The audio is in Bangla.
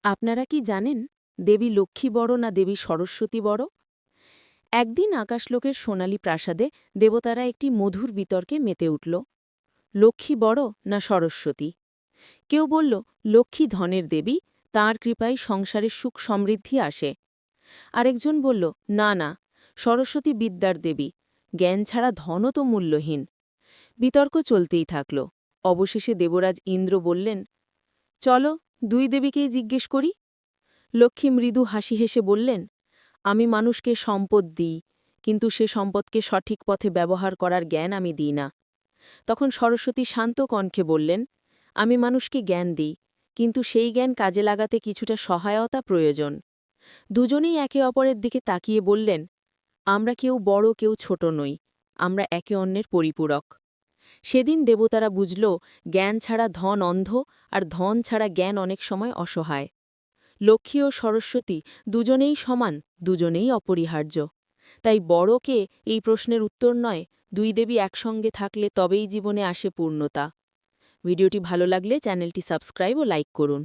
আপনারা কি জানেন দেবী লক্ষ্মী বড় না দেবী সরস্বতী বড়? একদিন আকাশলোকের সোনালী প্রাসাদে দেবতারা একটি মধুর বিতর্কে মেতে উঠল। লক্ষ্মী বড় না সরস্বতী? কেউ বলল লক্ষ্মী ধনের দেবী, তাঁর কৃপায় সংসারে সুখ সমৃদ্ধি আসে। আরেকজন বলল না না, সরস্বতী বিদ্যার দেবী, জ্ঞান ছাড়া ধনও তো মূল্যহীন। বিতর্ক চলতেই থাকল। অবশেষে দেবরাজ ইন্দ্র বললেন, চলো দুই দেবীকেই জিজ্ঞেস করি। লক্ষ্মী মৃদু হাসি হেসে বললেন, আমি মানুষকে সম্পদ দিই, কিন্তু সে সম্পদকে সঠিক পথে ব্যবহার করার জ্ঞান আমি দিই না। তখন সরস্বতী শান্ত কণ্ঠে বললেন, আমি মানুষকে জ্ঞান দিই, কিন্তু সেই জ্ঞান কাজে লাগাতে কিছুটা সহায়তা প্রয়োজন। দুজনেই একে অপরের দিকে তাকিয়ে বললেন, আমরা কেউ বড় কেউ ছোট নই, আমরা একে অন্যের পরিপূরক। সেদিন দেবতারা বুঝল, জ্ঞান ছাড়া ধন অন্ধ, আর ধন ছাড়া জ্ঞান অনেক সময় অসহায়। লক্ষ্মী ও সরস্বতী দুজনেই সমান, দুজনেই অপরিহার্য। তাই বড় কে এই প্রশ্নের উত্তর নয়, দুই দেবী একসঙ্গে থাকলে তবেই জীবনে আসে পূর্ণতা। ভিডিওটি ভালো লাগলে চ্যানেলটি সাবস্ক্রাইব ও লাইক করুন।